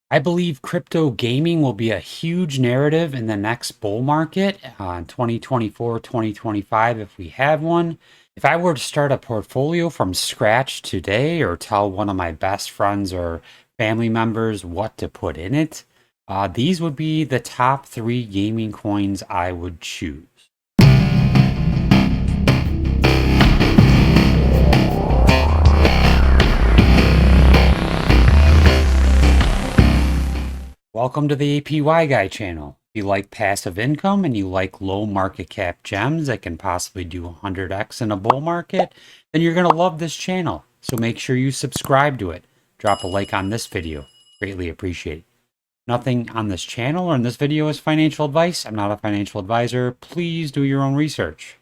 I believe crypto gaming will be a huge narrative in the next bull market in 2024, 2025, if we have one. If I were to start a portfolio from scratch today or tell one of my best friends or family members what to put in it, these would be the top three gaming coins I would choose. Welcome to the APY Guy channel. If you like passive income and you like low market cap gems that can possibly do 100x in a bull market, then you're going to love this channel. So make sure you subscribe to it. Drop a like on this video. Greatly appreciate it. Nothing on this channel or in this video is financial advice. I'm not a financial advisor. Please do your own research.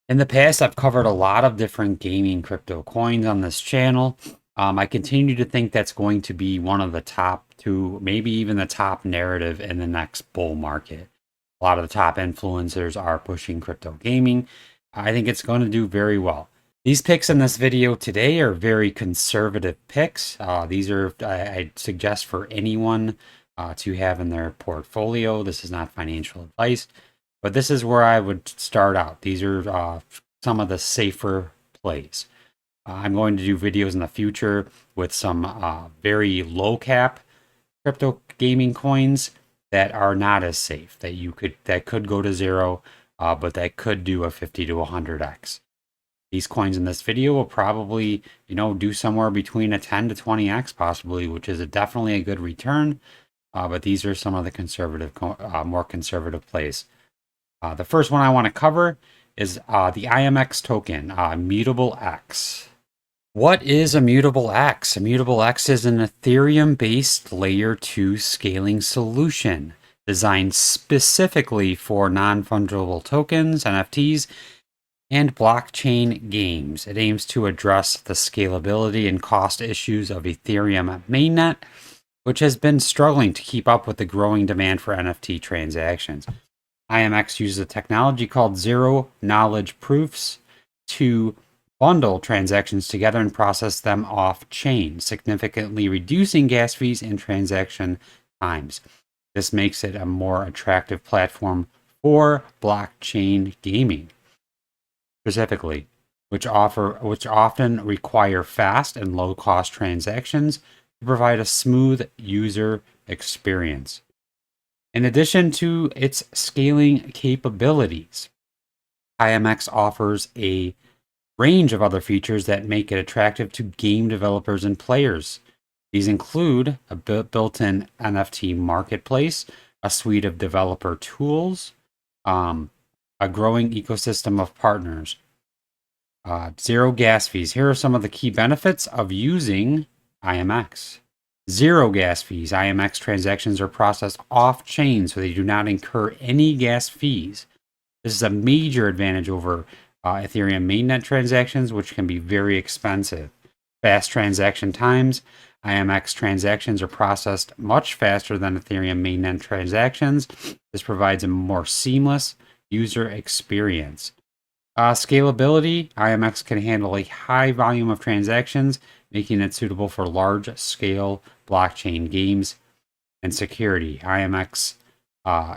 In the past, I've covered a lot of different gaming crypto coins on this channel. I continue to think that's going to be one of the top two, maybe even the top narrative in the next bull market. A lot of the top influencers are pushing crypto gaming. I think it's going to do very well. These picks in this video today are very conservative picks. These are, I suggest for anyone to have in their portfolio. This is not financial advice, but this is where I would start out. These are some of the safer plays. I'm going to do videos in the future with some very low cap crypto gaming coins that are not as safe, that could go to zero, but that could do a 50 to 100x. These coins in this video will probably, do somewhere between a 10 to 20x possibly, which is definitely a good return. But these are some of the more conservative plays. The first one I want to cover is the IMX token, Immutable X. What is Immutable X? Immutable X is an Ethereum-based Layer 2 scaling solution designed specifically for non-fungible tokens, NFTs, and blockchain games. It aims to address the scalability and cost issues of Ethereum mainnet, which has been struggling to keep up with the growing demand for NFT transactions. IMX uses a technology called zero knowledge proofs to bundle transactions together and process them off chain, significantly reducing gas fees and transaction times. This makes it a more attractive platform for blockchain gaming, specifically, which often require fast and low cost transactions to provide a smooth user experience. In addition to its scaling capabilities, IMX offers a range of other features that make it attractive to game developers and players. These include a built-in NFT marketplace, a suite of developer tools, a growing ecosystem of partners, zero gas fees. Here are some of the key benefits of using IMX. Zero gas fees. IMX transactions are processed off-chain, so they do not incur any gas fees. This is a major advantage over Ethereum mainnet transactions, which can be very expensive. Fast transaction times. IMX transactions are processed much faster than Ethereum mainnet transactions. This provides a more seamless user experience. Scalability. IMX can handle a high volume of transactions, making it suitable for large-scale blockchain games. And security. IMX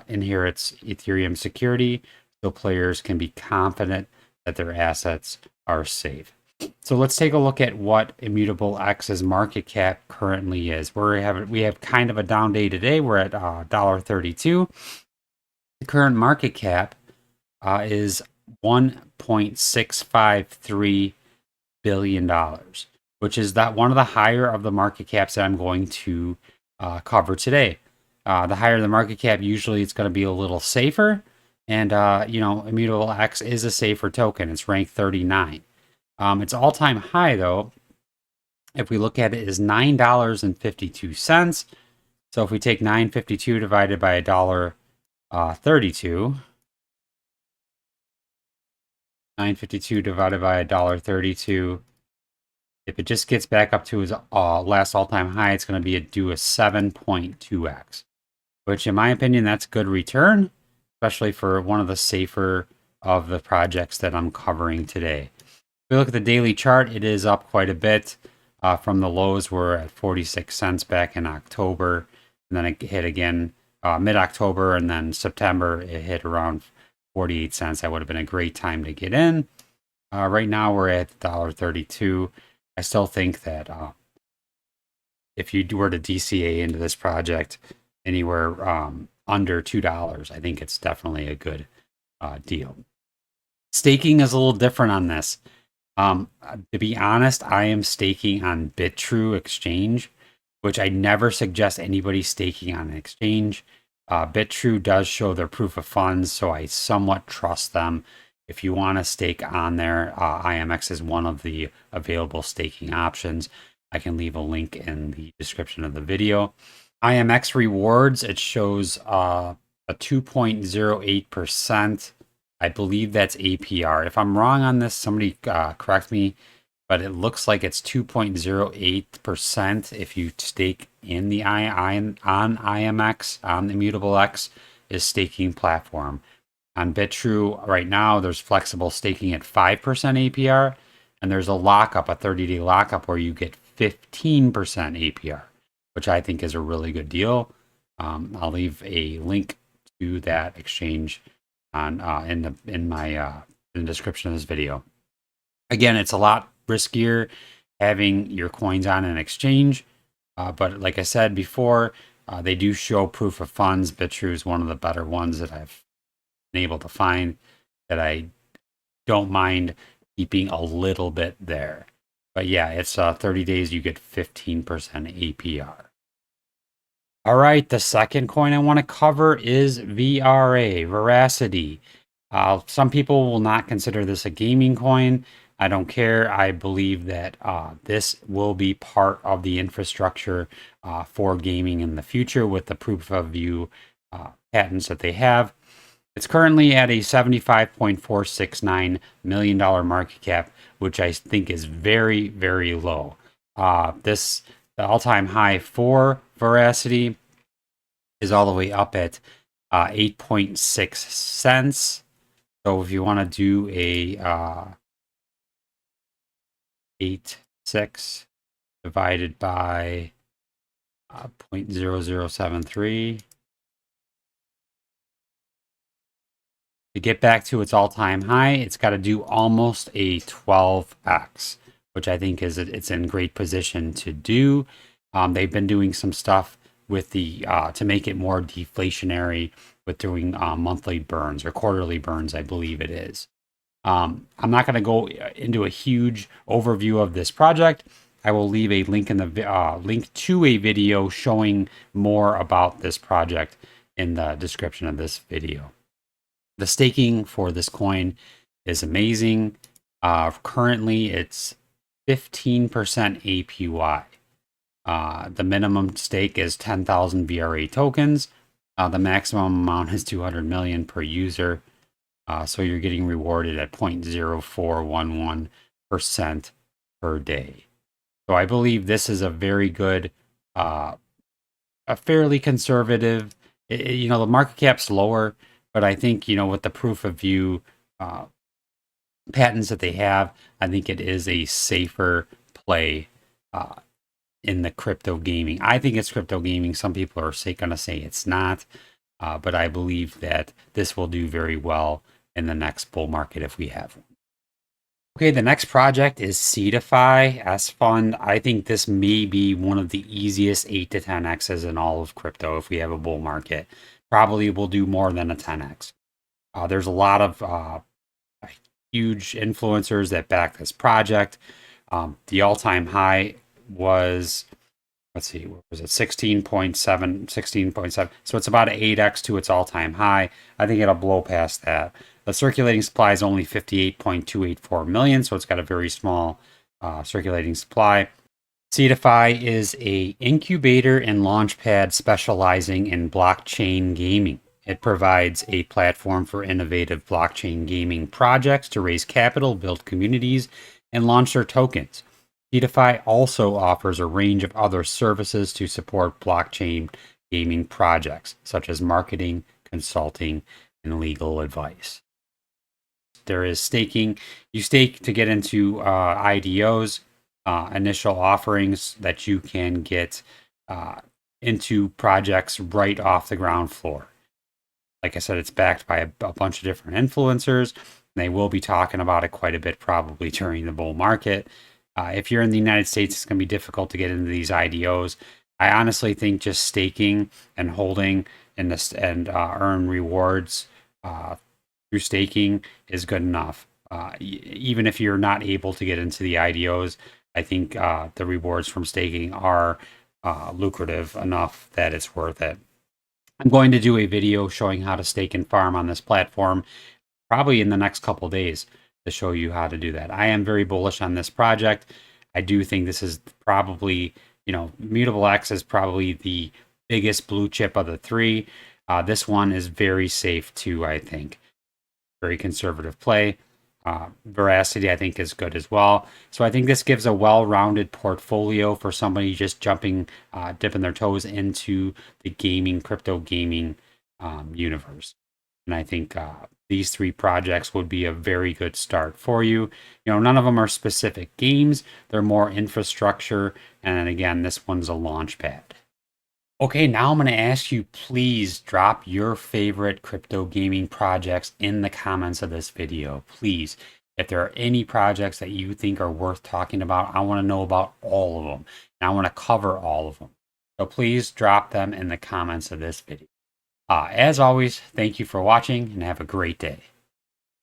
inherits Ethereum security, so players can be confident that their assets are safe. So let's take a look at what Immutable X's market cap currently is. We have kind of a down day today. We're at $1.32. The current market cap is $1.653 billion, which is one of the higher of the market caps that I'm going to cover today. The higher the market cap, usually it's going to be a little safer. And, Immutable X is a safer token. It's ranked 39. Its all-time high, though, if we look at it, is $9.52. So if we take $9.52 divided by $1.32, $9.52 divided by $1.32, if it just gets back up to its last all-time high, it's going to do a 7.2x, which in my opinion, that's good return, especially for one of the safer of the projects that I'm covering today. If we look at the daily chart, it is up quite a bit. from the lows. Were at 46 cents back in October, and then it hit again mid-October, and then September it hit around 48 cents. That would have been a great time to get in. Right now we're at $1.32. I still think that if you were to DCA into this project anywhere under $2, I think it's definitely a good deal. Staking is a little different on this. To be honest, I am staking on Bitrue exchange, which I never suggest anybody staking on an exchange. Bitrue does show their proof of funds, so I somewhat trust them. If you want to stake on there, IMX is one of the available staking options. I can leave a link in the description of the video. IMX rewards, it shows a 2.08%. I believe that's APR. If I'm wrong on this, somebody correct me, but it looks like it's 2.08% if you stake in the on IMX, on the Immutable X is staking platform. On Bitrue right now, there's flexible staking at 5% APR, and there's a lockup, a 30-day lockup where you get 15% APR, which I think is a really good deal. I'll leave a link to that exchange on in the description of this video. Again, it's a lot riskier having your coins on an exchange, but like I said before, they do show proof of funds. Bitrue is one of the better ones that I've been able to find that I don't mind keeping a little bit there. But yeah, it's 30 days, you get 15% APR. All right, the second coin I want to cover is VRA, Veracity. Some people will not consider this a gaming coin. I don't care. I believe that this will be part of the infrastructure for gaming in the future with the proof of view patents that they have. It's currently at a $75.469 million market cap, which I think is very, very low. The all-time high for Veracity is all the way up at 8.6 cents. So if you want to do a 8.6 divided by 0.0073, to get back to its all-time high, it's got to do almost a 12x, which I think it's in great position to do. They've been doing some stuff with the to make it more deflationary with doing monthly burns or quarterly burns, I believe it is. I'm not going to go into a huge overview of this project. I will leave a link in the link to a video showing more about this project in the description of this video. The staking for this coin is amazing. Currently, it's 15% APY. The minimum stake is 10,000 VRA tokens. The maximum amount is 200 million per user. So you're getting rewarded at 0.0411% per day. So I believe this is a very good, a fairly conservative, the market cap's lower, but I think, with the proof of view patents that they have, I think it is a safer play in the crypto gaming. I think it's crypto gaming. Some people are going to say it's not, but I believe that this will do very well in the next bull market if we have one. Okay, the next project is Seedify S Fund. I think this may be one of the easiest 8 to 10x's in all of crypto if we have a bull market. Probably will do more than a 10x. There's a lot of huge influencers that back this project. The all-time high was, let's see, what was it? 16.7. So it's about an 8x to its all-time high. I think it'll blow past that. The circulating supply is only 58.284 million, so it's got a very small circulating supply. Seedify is a incubator and launchpad specializing in blockchain gaming. It provides a platform for innovative blockchain gaming projects to raise capital, build communities, and launch their tokens. Seedify also offers a range of other services to support blockchain gaming projects, such as marketing, consulting, and legal advice. There is staking. You stake to get into IDOs. initial offerings that you can get into projects right off the ground floor. Like I said, it's backed by a bunch of different influencers. And they will be talking about it quite a bit probably during the bull market. If you're in the United States, it's going to be difficult to get into these IDOs. I honestly think just staking and holding and earn rewards through staking is good enough. Even if you're not able to get into the IDOs, I think the rewards from staking are lucrative enough that it's worth it. I'm going to do a video showing how to stake and farm on this platform probably in the next couple days to show you how to do that. I am very bullish on this project. I do think this is probably, Immutable X is probably the biggest blue chip of the three. This one is very safe too, I think. Very conservative play. Veracity, I think, is good as well. So I think this gives a well-rounded portfolio for somebody just dipping their toes into the crypto gaming universe. And I think these three projects would be a very good start for you. None of them are specific games. They're more infrastructure. And again, this one's a launch pad. Okay, now I'm going to ask you, please drop your favorite crypto gaming projects in the comments of this video. Please, if there are any projects that you think are worth talking about, I want to know about all of them. And I want to cover all of them. So please drop them in the comments of this video. As always, thank you for watching and have a great day.